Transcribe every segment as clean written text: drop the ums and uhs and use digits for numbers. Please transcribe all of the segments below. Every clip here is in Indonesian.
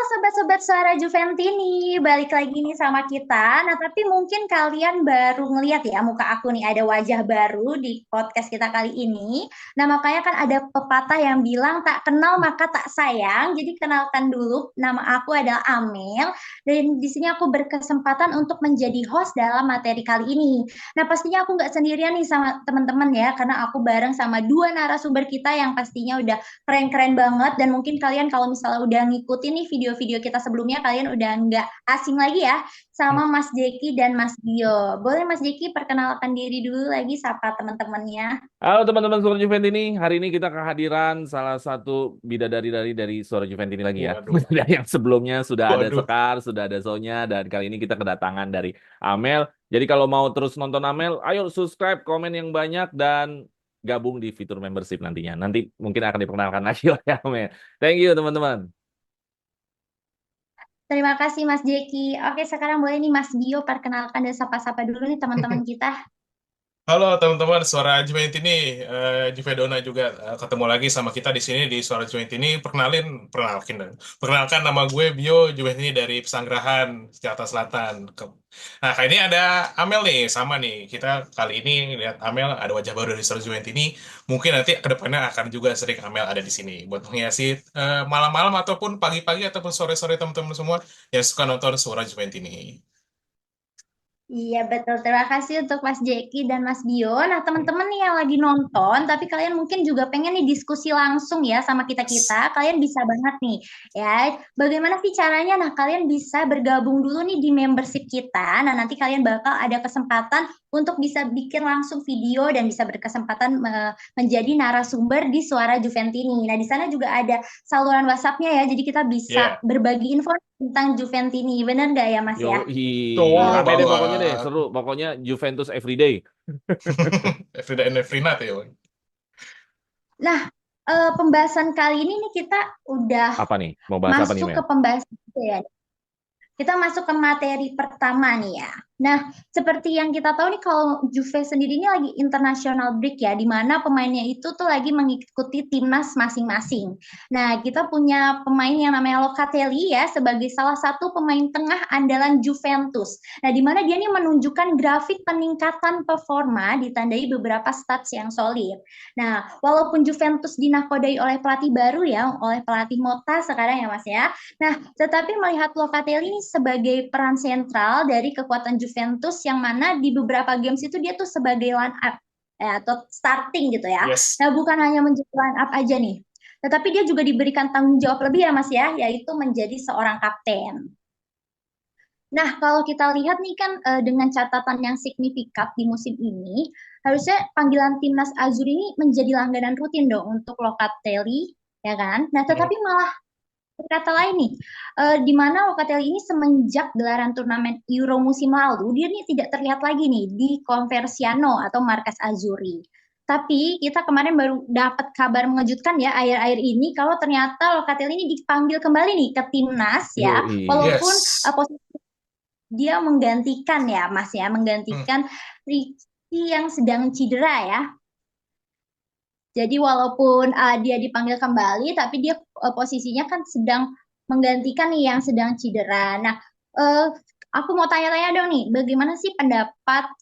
sobat-sobat suara Juventini, balik lagi nih sama kita. Nah, tapi mungkin kalian baru ngeliat ya muka aku nih, ada wajah baru di podcast kita kali ini. Nah, makanya kan ada pepatah yang bilang tak kenal maka tak sayang. Jadi kenalkan dulu, nama aku adalah Amel dan di sini aku berkesempatan untuk menjadi host dalam materi kali ini. Nah, pastinya aku nggak sendirian nih sama teman-teman ya, karena aku bareng sama dua narasumber kita yang pastinya udah keren-keren banget dan mungkin kalian kalau misalnya udah ngikutin nih video-video kita sebelumnya kalian udah nggak asing lagi ya sama Mas Jeki dan Mas Dio. Boleh Mas Jeki perkenalkan diri dulu lagi sapa teman-temannya. Halo teman-teman Suara Juventini, hari ini kita kehadiran salah satu bidadari dari Suara Juventini lagi ya. Waduh, Dari yang sebelumnya sudah ada waduh. Sekar, sudah ada Sonya, dan kali ini kita kedatangan dari Amel. Jadi kalau mau terus nonton Amel, ayo subscribe, komen yang banyak, dan gabung di fitur membership nantinya. Nanti mungkin akan diperkenalkan lagi oleh Amel. Thank you teman-teman. Terima kasih Mas Jeki. Oke, sekarang boleh nih Mas Dio perkenalkan dan sapa-sapa dulu nih teman-teman kita. Halo teman-teman, Suara Joint ini, Juve Dona juga ketemu lagi sama kita di sini di Suara Joint ini. Perkenalkan nama gue Bio Joint ini dari Pesanggerahan Jakarta Selatan. Nah, kali ini ada Amel nih, sama nih. Kita kali ini lihat Amel ada wajah baru dari Suara Joint ini. Mungkin nanti kedepannya akan juga sering Amel ada di sini buat menghiasi malam-malam ataupun pagi-pagi ataupun sore-sore teman-teman semua yang suka nonton Suara Joint ini. Iya betul, terima kasih untuk Mas Jeki dan Mas Dio. Nah teman-teman nih yang lagi nonton, tapi kalian mungkin juga pengen nih diskusi langsung ya sama kita-kita, kalian bisa banget nih ya. Bagaimana sih caranya? Nah kalian bisa bergabung dulu nih di membership kita. Nah nanti kalian bakal ada kesempatan untuk bisa bikin langsung video dan bisa berkesempatan menjadi narasumber di Suara Juventini. Nah di sana juga ada saluran WhatsApp-nya ya, jadi kita bisa Ya, berbagi info tentang Juventini. Bener nggak ya Mas ya? tuh Rame deh Oke. pokoknya deh, banget. seru. Pokoknya Juventus everyday. Every day and every night ya, Bang. Nah, pembahasan kali ini nih kita udah Apa nih? Mau bahas apa nih, masuk ke Mel? pembahasan itu ya. Kita masuk ke materi pertama nih ya. Nah, seperti yang kita tahu nih kalau Juve sendiri ini lagi international break ya, di mana pemainnya itu tuh lagi mengikuti timnas masing-masing. Nah, kita punya pemain yang namanya Locatelli ya sebagai salah satu pemain tengah andalan Juventus. Nah, di mana dia nih menunjukkan grafik peningkatan performa ditandai beberapa stats yang solid. Nah, walaupun Juventus dinakodai oleh pelatih baru ya, oleh pelatih Motta sekarang ya Mas ya. Nah, tetapi melihat Locatelli ini sebagai peran sentral dari kekuatan Juventus yang mana di beberapa games itu dia tuh sebagai line up ya, atau starting gitu ya. Yes. Nah, bukan hanya menjadi line up aja nih, tetapi dia juga diberikan tanggung jawab lebih ya Mas ya, yaitu menjadi seorang kapten. Nah, kalau kita lihat nih kan dengan catatan yang signifikan di musim ini, harusnya panggilan timnas Azur ini menjadi langganan rutin dong untuk Locatelli, ya kan? Nah, Hmm. tetapi malah kata lain nih, di mana Locatelli ini semenjak gelaran turnamen Euro musim lalu, dia nih tidak terlihat lagi nih di Conversiano atau Markas Azzurri. Tapi kita kemarin baru dapat kabar mengejutkan ya akhir-akhir ini kalau ternyata Locatelli ini dipanggil kembali nih ke timnas ya, Yoi. walaupun Yes. posisi dia menggantikan ya Mas ya, Hmm. menggantikan Ricky yang sedang cedera ya. Jadi walaupun dia dipanggil kembali, tapi dia posisinya kan sedang menggantikan nih yang sedang cedera. Nah, uh, aku mau tanya-tanya dong nih, bagaimana sih pendapat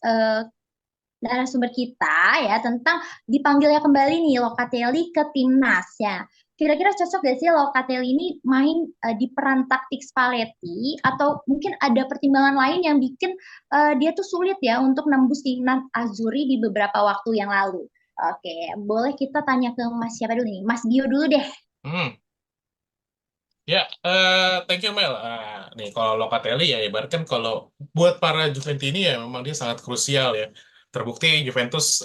narasumber kita ya tentang dipanggilnya kembali nih Locatelli ke timnas ya. Kira-kira cocok gak sih Locatelli ini main di peran taktik Spalletti atau mungkin ada pertimbangan lain yang bikin dia tuh sulit ya untuk nembus timnas Azzurri di beberapa waktu yang lalu. Oke, boleh kita tanya ke Mas siapa dulu nih? Mas Dio dulu deh. Hmm. Ya, thank you Mel. Nih kalau Locatelli ya ibaratkan kalau buat para Juventini ya memang dia sangat krusial ya. Terbukti Juventus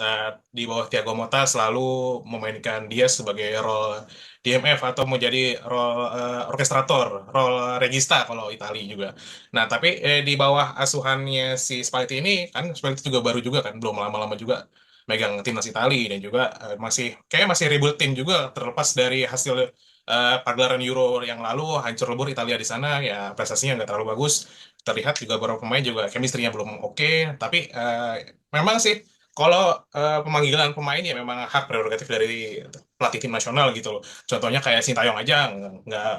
di bawah Thiago Motta selalu memainkan dia sebagai role DMF atau mau jadi role orkestrator, role regista kalau Italia juga. Nah, tapi di bawah asuhannya si Spalletti ini kan Spalletti juga baru juga kan, belum lama-lama juga megang timnas Italia dan juga masih rebuild tim juga terlepas dari hasil pagelaran Euro yang lalu hancur lebur Italia di sana ya prestasinya nggak terlalu bagus terlihat juga beberapa pemain juga chemistry-nya belum oke tapi memang sih Kalau pemanggilan pemain ya memang hak prerogatif dari pelatih tim nasional gitu loh. Contohnya kayak Sintayong aja nggak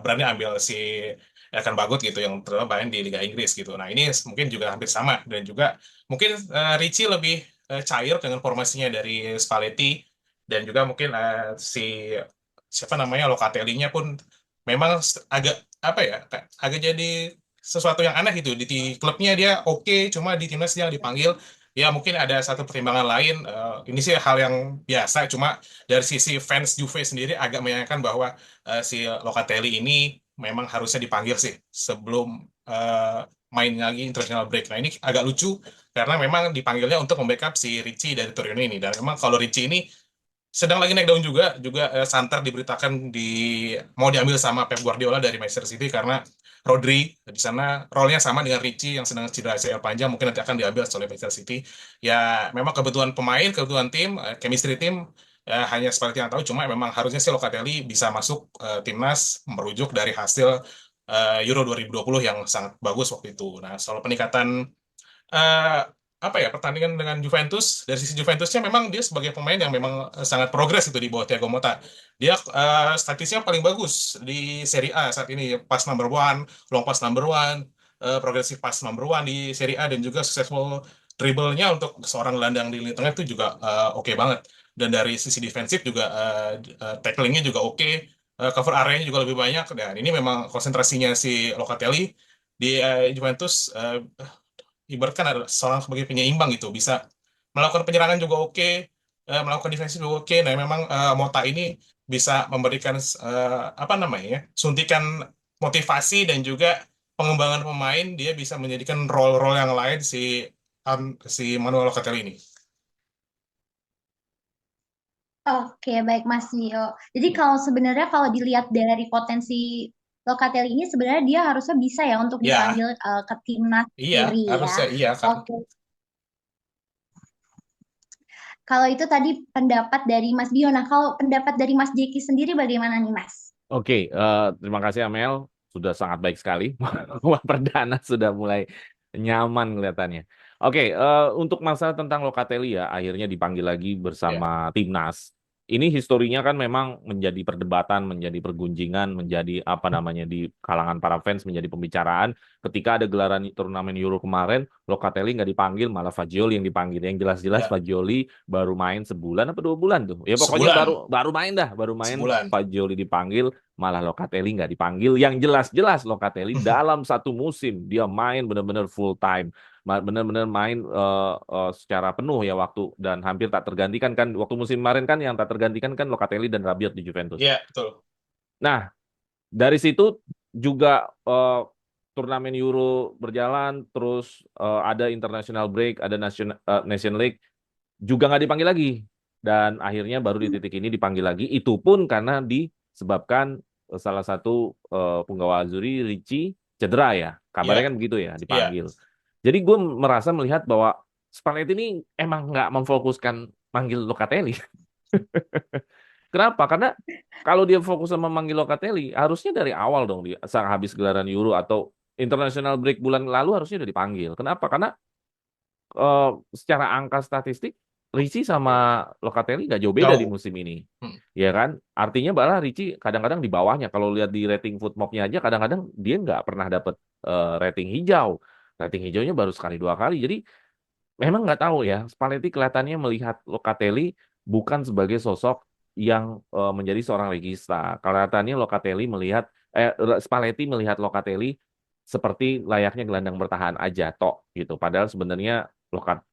berani ambil si Elkan Bagot gitu yang terutama main di Liga Inggris gitu. Nah ini mungkin juga hampir sama dan juga mungkin Ricci lebih cair dengan formasinya dari Spalletti dan juga mungkin si siapa namanya Locatelli-nya pun memang agak apa ya agak jadi sesuatu yang aneh gitu di klubnya dia oke cuma di timnas dia dipanggil. Ya mungkin ada satu pertimbangan lain. Ini sih hal yang biasa. Cuma dari sisi fans Juve sendiri agak menyayangkan bahwa si Locatelli ini memang harusnya dipanggil sih sebelum main lagi international break. Nah ini agak lucu karena memang dipanggilnya untuk membackup si Ricci dari Torino ini. Dan memang kalau Ricci ini sedang lagi naik daun juga santer diberitakan mau diambil sama Pep Guardiola dari Manchester City karena Rodri di sana role-nya sama dengan Ricci yang sedang cedera ACL panjang mungkin nanti akan diambil oleh Manchester City. Ya memang kebutuhan pemain, kebutuhan tim, chemistry tim ya, hanya seperti yang tahu cuma memang harusnya sih Locatelli bisa masuk timnas merujuk dari hasil Euro 2020 yang sangat bagus waktu itu. Nah, soal peningkatan eh, apa ya pertandingan dengan Juventus dari sisi Juventusnya memang dia sebagai pemain yang memang sangat progres itu di bawah Thiago Motta. Dia statistiknya paling bagus di Serie A saat ini pass number one, long pass number one, progressive pass number one di Serie A dan juga successful dribble-nya untuk seorang gelandang di lini tengah itu juga oke banget. Dan dari sisi defensif juga tacklingnya juga oke, cover area-nya juga lebih banyak. Dan ini memang konsentrasinya si Locatelli di Juventus ibaratkan adalah seorang sebagai penyeimbang gitu bisa melakukan penyerangan juga oke melakukan defense juga oke nah memang Mota ini bisa memberikan apa namanya ya, suntikan motivasi dan juga pengembangan pemain dia bisa menjadikan role-role yang lain si Manuel Locatelli ini. Oke, baik Mas Dio. Jadi kalau sebenarnya kalau dilihat dari potensi Locatelli ini sebenarnya dia harusnya bisa ya untuk Ya, dipanggil ke timnas iya, sendiri ya. harusnya iya kan. Oke. Kalau itu tadi pendapat dari Mas Dio. Nah, kalau pendapat dari Mas Jeki sendiri bagaimana nih, Mas? Oke, terima kasih Amel. Sudah sangat baik sekali. Wah, perdana sudah mulai nyaman kelihatannya. Oke, untuk masalah tentang Locatelli ya, akhirnya dipanggil lagi Ya, bersama timnas. Ini historinya kan memang menjadi perdebatan, menjadi pergunjingan, menjadi apa namanya di kalangan para fans, menjadi pembicaraan. Ketika ada gelaran turnamen Euro kemarin, Locatelli nggak dipanggil, malah Fagioli yang dipanggil. Yang jelas-jelas ya, Fagioli baru main sebulan apa 2 bulan tuh. Ya pokoknya sebulan, baru baru main dah, baru main sebulan. Fagioli dipanggil, malah Locatelli nggak dipanggil. Yang jelas-jelas Locatelli dalam satu musim dia main benar-benar full time, benar-benar main secara penuh ya waktu dan hampir tak tergantikan kan waktu musim kemarin kan yang tak tergantikan kan Locatelli dan Rabiot di Juventus. Ya, betul. Nah, dari situ juga turnamen Euro berjalan, terus ada international break, ada Nation League, juga nggak dipanggil lagi. Dan akhirnya baru di titik ini dipanggil lagi. Itu pun karena disebabkan salah satu punggawa Azzurri, Ricci, cedera ya. Kabarnya Ya, kan begitu ya, ya. dipanggil. Jadi gue merasa melihat bahwa Spalletti ini emang nggak memfokuskan manggil Locatelli. Kenapa? Karena kalau dia fokus sama manggil Locatelli, harusnya dari awal dong dia saat habis gelaran Euro atau international break bulan lalu harusnya udah dipanggil. Kenapa? Karena secara angka statistik Ricci sama Locatelli nggak jauh beda di Jauh. musim ini. Hmm. Ya kan? Artinya malah Ricci kadang-kadang di bawahnya. Kalau lihat di rating Footmob-nya aja kadang-kadang dia nggak pernah dapat rating hijau. Rating hijaunya baru sekali 2 kali. Jadi memang nggak tahu ya. Spalletti kelihatannya melihat Locatelli bukan sebagai sosok yang menjadi seorang regista. Kelihatannya Spalletti melihat Locatelli seperti layaknya gelandang bertahan aja, tok gitu. Padahal sebenarnya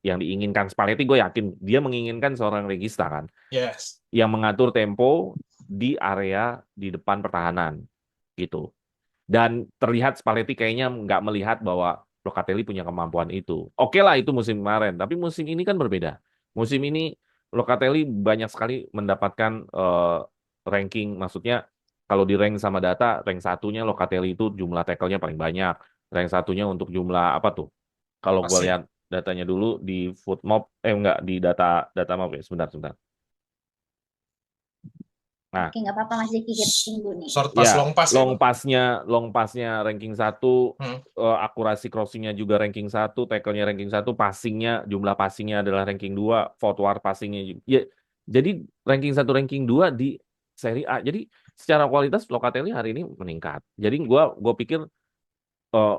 yang diinginkan Spalletti, gue yakin dia menginginkan seorang regista kan, Yes. yang mengatur tempo di area di depan pertahanan gitu. Dan terlihat Spalletti kayaknya nggak melihat bahwa Locatelli punya kemampuan itu. Oke lah itu musim kemarin, tapi musim ini kan berbeda. Musim ini Locatelli banyak sekali mendapatkan ranking, maksudnya kalau di rank sama data, rank satunya Locatelli itu jumlah tackle-nya paling banyak. Rank satunya untuk jumlah apa tuh? Kalau gue Pasti. lihat datanya dulu di Footmob, enggak di data data mob ya, sebentar sebentar. Nah, Oke, nggak apa-apa Mas Jeki, kita tunggu nih. Short pass, ya, long pass ya, Bang? long passnya ranking 1, Hmm. akurasi crossingnya juga ranking 1, tackle-nya ranking 1, passingnya, jumlah passingnya adalah ranking 2, forward passingnya ya, jadi ranking 1, ranking 2 di Serie A. Jadi secara kualitas Locatelli hari ini meningkat. Jadi gua pikir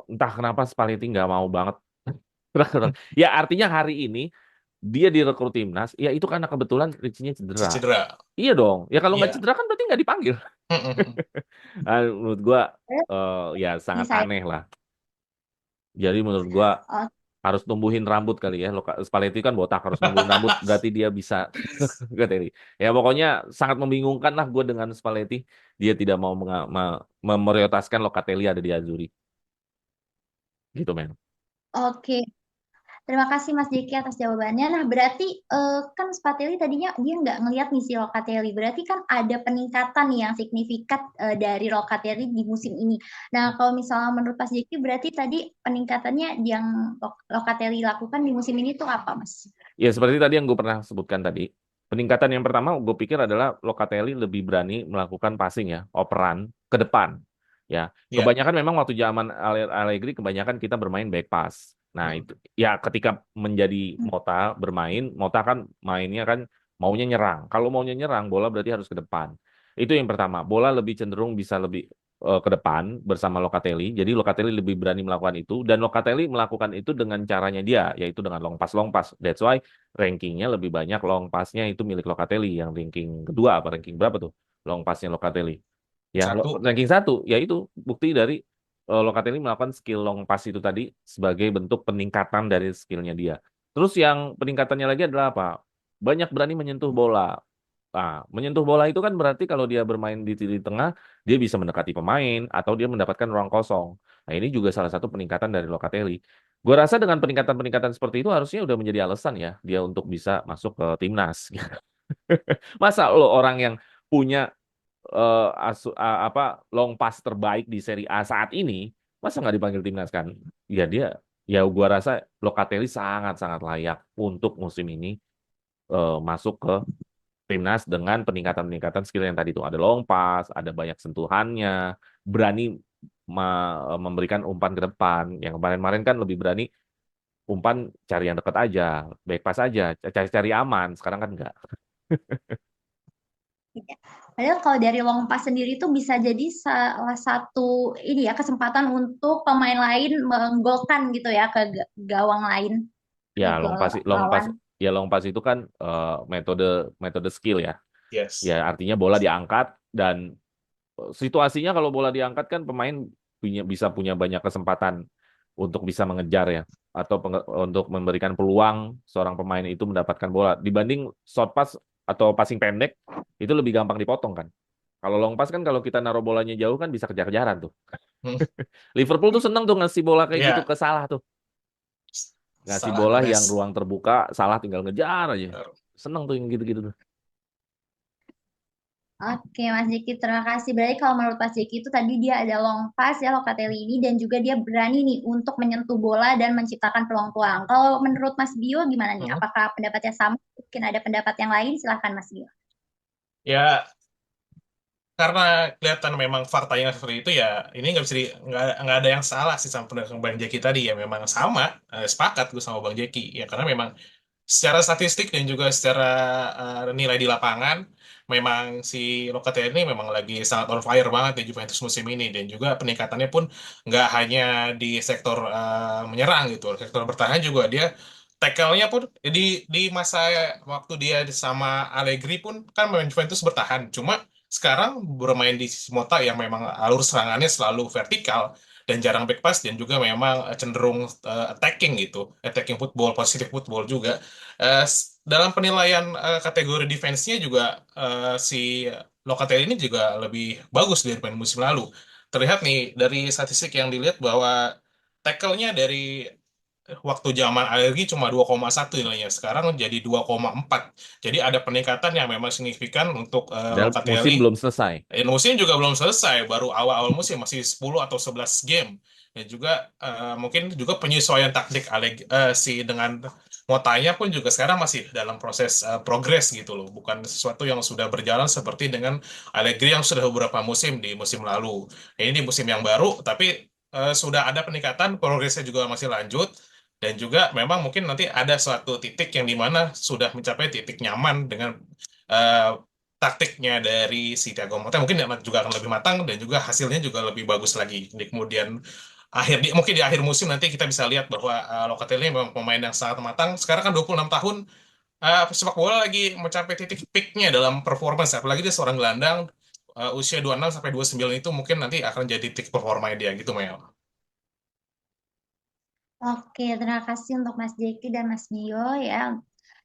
entah kenapa Spalletti nggak mau banget. Ya artinya hari ini dia direkrut timnas, ya itu karena kebetulan Richie-nya cedera. Cedera. Iya dong. Ya kalau nggak Iya. cedera kan berarti nggak dipanggil. Hmm, hmm, hmm. Menurut gua ya Ini sangat saya, aneh lah. Jadi menurut gua oh, harus tumbuhin rambut kali ya. Spalletti kan botak, harus numbuhin rambut berarti dia bisa Locatelli. Ya pokoknya sangat membingungkan lah gue dengan Spalletti. Dia tidak mau memprioritaskan Locatelli ada di Azzurri. Gitu men. oke. Terima kasih Mas Jeki atas jawabannya. Nah, berarti kan Spatelli tadinya dia nggak ngelihat nih si Locatelli. Berarti kan ada peningkatan nih yang signifikan dari Locatelli di musim ini. Nah, kalau misalnya menurut Mas Jeki, berarti tadi peningkatannya yang Locatelli lakukan di musim ini tuh apa, Mas? Ya seperti tadi yang gue pernah sebutkan tadi. Peningkatan yang pertama gue pikir adalah Locatelli lebih berani melakukan passing ya, operan ke depan. Ya, Iya. kebanyakan memang waktu zaman Allegri kebanyakan kita bermain back pass. Nah, Hmm. itu ya ketika menjadi Mota bermain, Mota kan mainnya kan maunya nyerang. Kalau maunya nyerang, bola berarti harus ke depan. Itu yang pertama. Bola lebih cenderung bisa lebih ke depan bersama Locatelli. Jadi Locatelli lebih berani melakukan itu dan Locatelli melakukan itu dengan caranya dia, yaitu dengan long pass long pass. That's why rankingnya lebih banyak long passnya itu milik Locatelli. Yang ranking kedua apa ranking berapa tuh long passnya Locatelli? Ya, Satu. ranking 1, yaitu bukti dari Locatelli melakukan skill long pass itu tadi sebagai bentuk peningkatan dari skillnya dia. Terus yang peningkatannya lagi adalah apa? Banyak berani menyentuh bola. Nah, menyentuh bola itu kan berarti kalau dia bermain di tengah, dia bisa mendekati pemain atau dia mendapatkan ruang kosong. Nah, ini juga salah satu peningkatan dari Locatelli. Gue rasa dengan peningkatan-peningkatan seperti itu harusnya udah menjadi alasan ya dia untuk bisa masuk ke timnas. Masa lo orang yang punya apa long pass terbaik di Serie A saat ini, masa nggak dipanggil timnas kan? Ya dia, ya gua rasa Locatelli sangat-sangat layak untuk musim ini masuk ke timnas dengan peningkatan-peningkatan skill yang tadi itu. Ada long pass, ada banyak sentuhannya, berani memberikan umpan ke depan. Yang kemarin-kemarin kan lebih berani umpan cari yang dekat aja, back pass aja, cari-cari aman. Sekarang kan enggak. Padahal kalau dari long pass sendiri itu bisa jadi salah satu ini ya kesempatan untuk pemain lain menggolkan gitu ya ke gawang lain, Ya, ke gol long pass, lawan. ya long pass itu kan metode metode skill ya. Ya, Yes. artinya bola diangkat dan situasinya kalau bola diangkat kan pemain bisa punya banyak kesempatan untuk bisa mengejar ya atau untuk memberikan peluang seorang pemain itu mendapatkan bola dibanding short pass atau passing pendek itu lebih gampang dipotong kan. Kalau long pass kan kalau kita naruh bolanya jauh kan bisa kejar-kejaran tuh. Hmm. Liverpool tuh seneng tuh ngasih bola kayak gitu Ya, ke Salah tuh. Ngasih salah the bola yang best. ruang terbuka, Salah tinggal ngejar aja. Seneng tuh yang gitu-gitu tuh. Oke, Mas Jeki, terima kasih. Berarti kalau menurut Mas Jeki itu tadi dia ada long pass ya Locatelli ini dan juga dia berani nih untuk menyentuh bola dan menciptakan peluang-peluang. Kalau menurut Mas Bio gimana nih? Hmm. Apakah pendapatnya sama? Mungkin ada pendapat yang lain? Silahkan Mas Bio. Ya, karena kelihatan memang faktanya seperti itu ya, ini nggak bisa nggak ada yang salah sih sama pendapat Bang Jeki tadi ya, memang sama. Sepakat gue sama Bang Jeki ya, karena memang secara statistik dan juga secara nilai di lapangan, memang si Locatelli ini memang lagi sangat on fire banget di Juventus musim ini, dan juga peningkatannya pun nggak hanya di sektor menyerang gitu, sektor bertahan juga dia tackle-nya pun di masa waktu dia sama Allegri pun kan memang Juventus bertahan, cuma sekarang bermain di sisi Mota yang memang alur serangannya selalu vertikal dan jarang back pass, dan juga memang cenderung attacking gitu, attacking football, positive football juga. Dalam penilaian kategori defense-nya juga si Locatelli ini juga lebih bagus daripada musim lalu. Terlihat nih dari statistik yang dilihat bahwa tackle-nya dari waktu zaman alergi cuma 2,1 nilainya, sekarang jadi 2,4. Jadi ada peningkatan yang memang signifikan untuk Dan musim Locatelli. belum selesai. Musim juga belum selesai, baru awal-awal musim, masih 10 atau 11 game. Dan juga mungkin juga penyesuaian taktik si dengan Motanya pun juga sekarang masih dalam proses progres gitu loh, bukan sesuatu yang sudah berjalan seperti dengan Allegri yang sudah beberapa musim di musim lalu. Ini di musim yang baru, tapi sudah ada peningkatan, progresnya juga masih lanjut, dan juga memang mungkin nanti ada suatu titik yang dimana sudah mencapai titik nyaman dengan eh, taktiknya dari si Thiago Motta, mungkin juga akan lebih matang dan juga hasilnya juga lebih bagus lagi di kemudian mungkin di akhir musim nanti kita bisa lihat bahwa Locatelli memang pemain yang sangat matang. Sekarang kan 26 tahun, sepak bola lagi mencapai titik peaknya dalam performance, apalagi dia seorang gelandang usia 26 sampai 29 itu mungkin nanti akan jadi titik performanya dia gitu, Mel. Oke, terima kasih untuk Mas Jeki dan Mas Bio ya.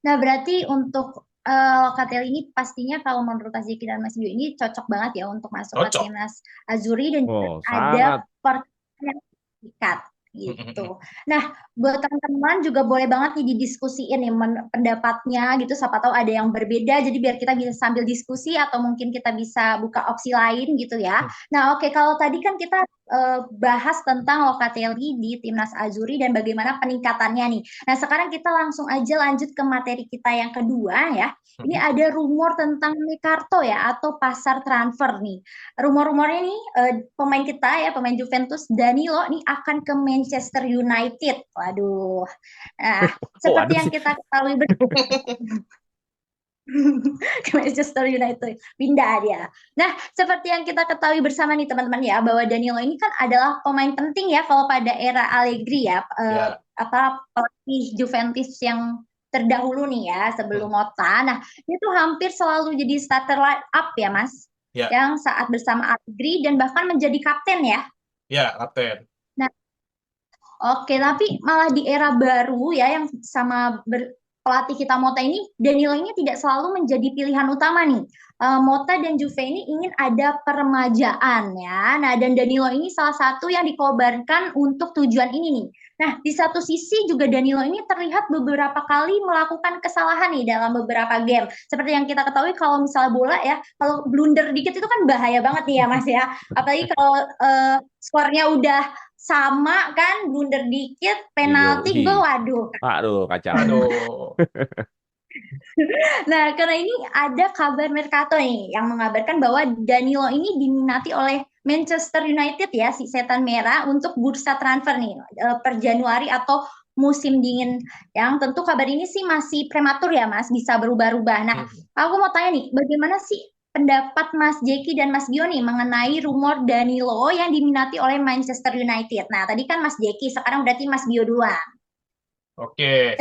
Nah, berarti untuk Locatelli ini pastinya kalau menurut Mas Jeki dan Mas Bio ini cocok banget ya untuk masuk ke Cocok. timnas Azuri dan juga Oh, ada sangat. pertandingan terikat gitu. Nah, buat teman-teman juga boleh banget nih didiskusiin nih pendapatnya gitu. Siapa tahu ada yang berbeda, jadi biar kita bisa sambil diskusi atau mungkin kita bisa buka opsi lain gitu ya. Nah, oke, kalau tadi kan kita bahas tentang Locatelli di Timnas Azuri dan bagaimana peningkatannya nih. Nah, sekarang kita langsung aja lanjut ke materi kita yang kedua ya. Ini ada rumor tentang Mercato ya atau pasar transfer nih. Rumor-rumornya nih pemain kita ya, pemain Juventus Danilo nih akan ke Manchester United. Waduh. Nah, Oh, seperti ada yang sih. kita ketahui ke Manchester United pindah dia. Nah, seperti yang kita ketahui bersama nih teman-teman ya bahwa Danilo ini kan adalah pemain penting ya kalau pada era Allegri ya, Ya. apa pelatih Juventus yang terdahulu nih ya sebelum Hmm. Mota. Nah, dia tuh hampir selalu jadi starter line up ya Mas, Ya. yang saat bersama Allegri dan bahkan menjadi kapten ya. Ya, kapten. Nah, oke, tapi malah di era baru ya yang sama pelatih kita Mota ini, Danilo ini tidak selalu menjadi pilihan utama nih. Mota dan Juve ini ingin ada peremajaan ya. Nah, dan Danilo ini salah satu yang dikobarkan untuk tujuan ini nih. Nah, di satu sisi juga Danilo ini terlihat beberapa kali melakukan kesalahan nih dalam beberapa game. Seperti yang kita ketahui kalau misalnya bola ya, kalau blunder dikit itu kan bahaya banget nih ya Mas ya. Apalagi kalau skornya udah sama kan, blunder dikit, penalti, Iya. gol, waduh. Aduh, kacau. Aduh. Nah, karena ini ada kabar Mercato nih yang mengabarkan bahwa Danilo ini diminati oleh Manchester United ya, si setan merah untuk bursa transfer nih per Januari atau musim dingin. Yang tentu kabar ini sih masih prematur ya Mas, bisa berubah-ubah. Nah, aku mau tanya nih, bagaimana sih pendapat Mas Jeki dan Mas Bio nih mengenai rumor Danilo yang diminati oleh Manchester United? Nah, tadi kan Mas Jeki, sekarang berarti Mas Bio duluan. Oke.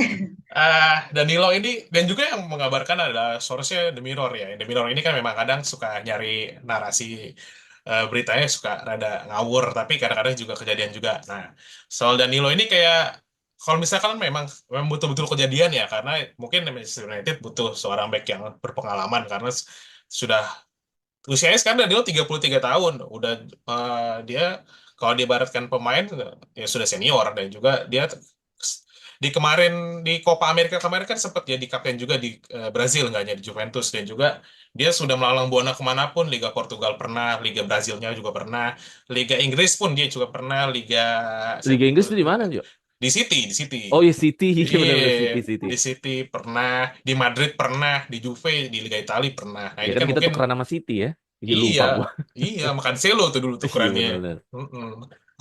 Danilo ini, dan juga yang mengabarkan adalah source-nya The Mirror ya. The Mirror ini kan memang kadang suka nyari narasi beritanya suka rada ngawur, tapi kadang-kadang juga kejadian juga. Nah, soal Danilo ini kayak, kalau misalkan memang betul-betul kejadian ya, karena mungkin Manchester United butuh seorang back yang berpengalaman, karena sudah usianya sekarang Danilo 33 tahun. Udah dia, kalau diibaratkan pemain, ya sudah senior, dan juga dia di kemarin di Copa America kemarin kan sempat jadi kapten juga di Brazil, nggak hanya di Juventus, dan juga dia sudah melalang buana kemanapun. Liga Portugal pernah, Liga Brazilnya juga pernah, Liga Inggris pun dia juga pernah, Liga Liga siapa Inggris tuh, itu di mana, Jo? di City. Oh, iya City. Iya, benar-benar Iya, City, City. di City pernah, di Madrid pernah, di Juve, di Liga Italia pernah. Nah Ya ini kan kan kita mungkin tukeran sama City ya. Iya, iya, lupa gua. iya, makan selo tuh dulu Iya, tukerannya. benar-benar. Mm-mm.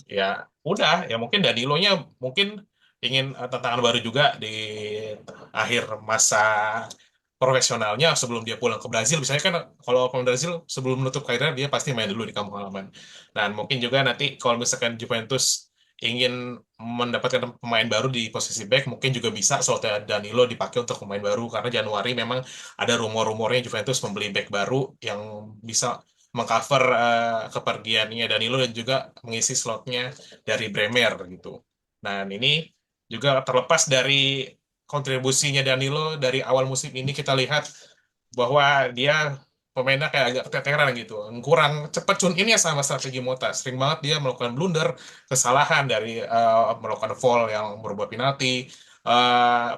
Ya, udah, ya mungkin Danilonya mungkin ingin tantangan baru juga di akhir masa profesionalnya sebelum dia pulang ke Brazil. Misalnya kan kalau pemain Brazil sebelum menutup karirnya dia pasti main dulu di kampung halaman. Dan mungkin juga nanti kalau misalkan Juventus ingin mendapatkan pemain baru di posisi back, mungkin juga bisa slot Danilo dipakai untuk pemain baru, karena Januari memang ada rumor-rumornya Juventus membeli back baru yang bisa mengcover kepergiannya Danilo dan juga mengisi slotnya dari Bremer gitu. Dan ini juga terlepas dari kontribusinya Danilo dari awal musim ini, kita lihat bahwa dia pemainnya kayak agak keteteran gitu, kurang cepet tune in ya sama strategi Mota. Sering banget dia melakukan blunder, kesalahan dari melakukan foul yang berubah penalti, eh,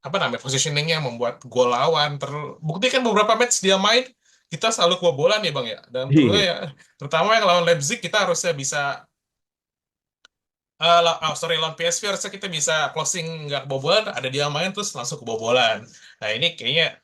apa namanya, positioningnya membuat gol lawan. Terbukti kan beberapa match dia main, kita selalu kebobolan ya Bang ya. Dan terus Iya. ya, terutama yang lawan Leipzig kita harusnya bisa Lawan PSV harusnya kita bisa closing nggak kebobolan, ada dia main terus langsung kebobolan. Nah ini kayaknya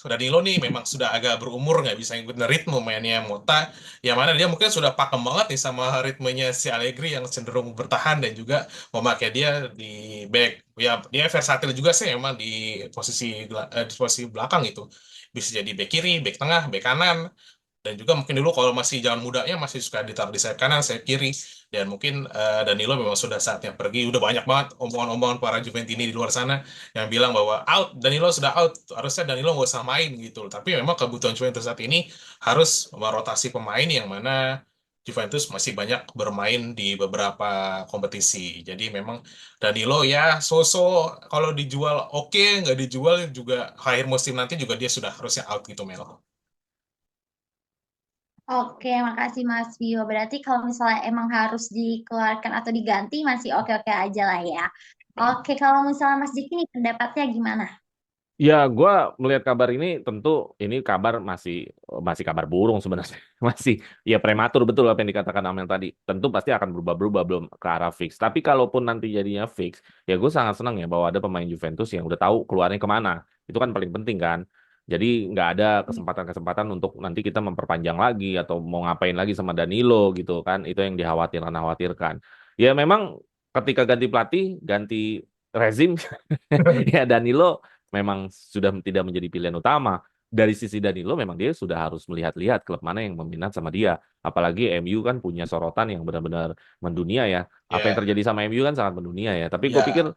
Danilo nih memang sudah agak berumur, nggak bisa ngikutin ritme mainnya Mota, yang mana dia mungkin sudah pakem banget nih sama ritmenya si Allegri yang cenderung bertahan dan juga memakai dia di back. Ya dia versatil juga sih emang di posisi belakang itu. Bisa jadi back kiri, back tengah, back kanan. Dan juga mungkin dulu kalau masih zaman mudanya masih suka ditaruh di sayap kanan, sayap kiri. Dan mungkin Danilo memang sudah saatnya pergi. Udah banyak banget omongan-omongan para Juventini di luar sana yang bilang bahwa out, Danilo sudah out. Harusnya Danilo nggak usah main gitu. Tapi memang kebutuhan Juventus saat ini harus merotasi pemain yang mana Juventus masih banyak bermain di beberapa kompetisi. Jadi memang Danilo ya so-so, kalau dijual oke, nggak dijual juga akhir musim nanti juga dia sudah harusnya out gitu Mel. Oke, makasih Mas Bio. Berarti kalau misalnya emang harus dikeluarkan atau diganti masih oke-oke aja lah ya. Oke, kalau misalnya Mas Diki nih pendapatnya gimana? Ya, gue melihat kabar ini tentu ini kabar masih masih kabar burung sebenarnya. Masih ya prematur betul apa yang dikatakan Amel tadi. Tentu pasti akan berubah-berubah belum ke arah fix. Tapi kalaupun nanti jadinya fix, ya gue sangat senang ya bahwa ada pemain Juventus yang udah tahu keluarnya kemana. Itu kan paling penting kan. Jadi nggak ada kesempatan-kesempatan untuk nanti kita memperpanjang lagi atau mau ngapain lagi sama Danilo gitu kan. Itu yang dikhawatirkan. Ya memang ketika ganti pelatih, ganti rezim, ya Danilo memang sudah tidak menjadi pilihan utama. Dari sisi Danilo memang dia sudah harus melihat-lihat klub mana yang meminat sama dia. Apalagi MU kan punya sorotan yang benar-benar mendunia ya. Apa yang Ya, terjadi sama MU kan sangat mendunia ya. Tapi gue pikir ya.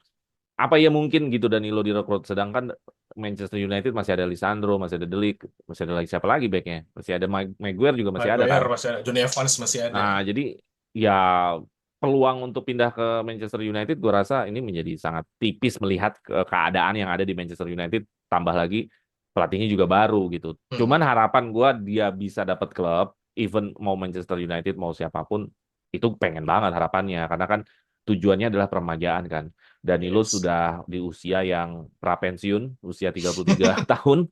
apa ya mungkin gitu Danilo direkrut. Sedangkan Manchester United masih ada Lisandro, masih ada De Ligt, masih ada lagi siapa lagi backnya. Masih ada Maguire juga masih ada kan. Maguire masih ada, Johnny Evans masih ada. Nah jadi ya peluang untuk pindah ke Manchester United gue rasa ini menjadi sangat tipis melihat keadaan yang ada di Manchester United, tambah lagi pelatihnya juga baru gitu. Hmm. Cuman harapan gue dia bisa dapat klub, even mau Manchester United mau siapapun itu pengen banget harapannya karena kan tujuannya adalah peremajaan kan. Danilo Yes. sudah di usia yang prapensiun, usia 33 tahun.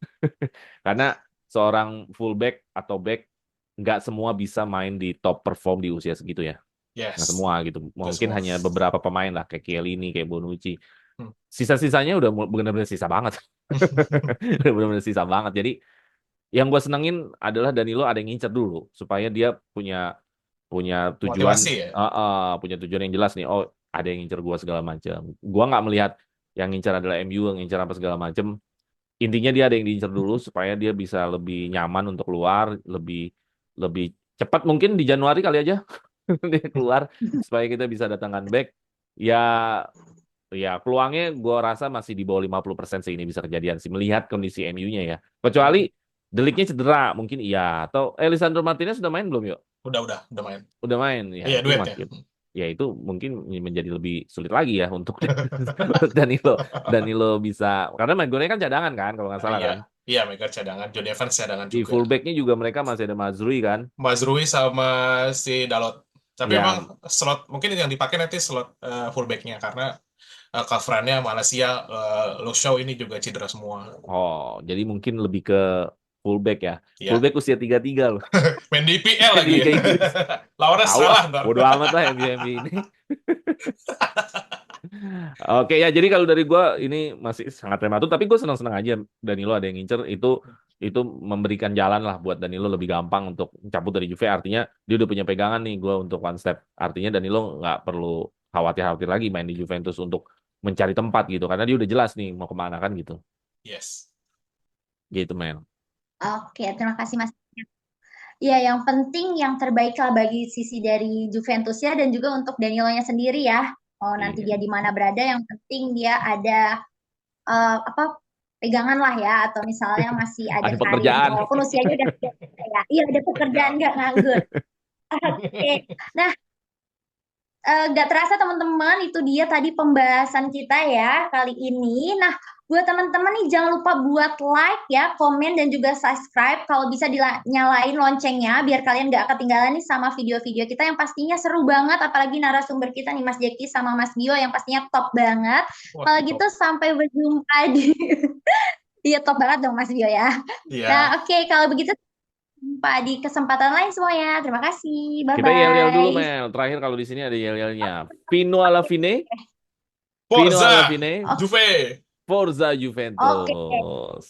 Karena seorang fullback atau back nggak semua bisa main di top perform di usia segitu ya. Nggak Yes. semua gitu. Udah Mungkin semua. hanya beberapa pemain lah kayak Chiellini, kayak Bonucci. Hmm. Sisa-sisanya udah benar-benar sisa banget. Udah benar-benar sisa banget. Jadi yang gue senengin adalah Danilo ada yang ngincer dulu supaya dia punya punya tujuan Motivasi ya. punya tujuan yang jelas nih. Oh, ada yang ngincer gua segala macam. Gua nggak melihat yang ngincer adalah MU, yang ngincer apa segala macam. Intinya dia ada yang diincer dulu supaya dia bisa lebih nyaman untuk keluar, lebih lebih cepat mungkin di Januari kali aja dia keluar supaya kita bisa datangkan back. Ya ya peluangnya gua rasa masih di bawah 50% sih ini bisa kejadian sih melihat kondisi MU-nya ya. Kecuali Deliknya cedera mungkin iya atau Lisandro Martinez sudah main belum yuk? Udah main. Udah main ya Iya, itu duet ya. makin ya itu mungkin menjadi lebih sulit lagi ya untuk Danilo Danilo bisa karena Maguire kan cadangan kan kalau nggak salah Iya. kan Iya, Maguire cadangan, Johnny Evans cadangan di juga. fullbacknya juga mereka masih ada Mazrui kan Mazrui sama si Dalot. Tapi emang ya slot mungkin yang dipakai nanti slot fullbacknya karena coverannya Malaysia, Luke Shaw ini juga cedera semua. oh jadi mungkin lebih ke fullback ya Iya. fullback usia 33 loh Main di IPL di lagi. Liga Inggris Lawannya tahu ah salah ntar. bodo amat lah MU ini. Oke ya, jadi kalau dari gue ini masih sangat prematur, tapi gue senang-senang aja Danilo ada yang ngincer itu memberikan jalan lah buat Danilo lebih gampang untuk cabut dari Juve. Artinya dia udah punya pegangan nih gue untuk one step. Artinya Danilo nggak perlu khawatir-khawatir lagi main di Juventus untuk mencari tempat gitu, karena dia udah jelas nih mau kemana kan gitu. Yes. Gitu men. Oke, terima kasih Mas. Ya, yang penting yang terbaik lah bagi sisi dari Juventus ya dan juga untuk Danilonya sendiri ya. Oh, nanti Iya. dia di mana berada, yang penting dia ada apa pegangan lah ya atau misalnya masih ada Ada karir pekerjaan. walaupun usianya udah ya. Iya, ada pekerjaan nggak nganggur. Oke. Nah, gak terasa teman-teman itu dia tadi pembahasan kita ya kali ini. Nah, buat teman-teman nih jangan lupa buat like ya, komen dan juga subscribe. Kalau bisa nyalain loncengnya biar kalian gak ketinggalan nih sama video-video kita yang pastinya seru banget. Apalagi narasumber kita nih Mas Jeki sama Mas Bio yang pastinya top banget. Kalau gitu sampai berjumpa di Iya top banget dong Mas Bio ya. Iya. Nah, oke, kalau begitu jumpa di kesempatan lain semuanya. Terima kasih. Kita yel-yel dulu, Bye-bye. Mel. Terakhir kalau di sini ada yel-yelnya. Fino alla fine, Fino Forza alla fine, Oke. Juve. Forza Oke. Juventus.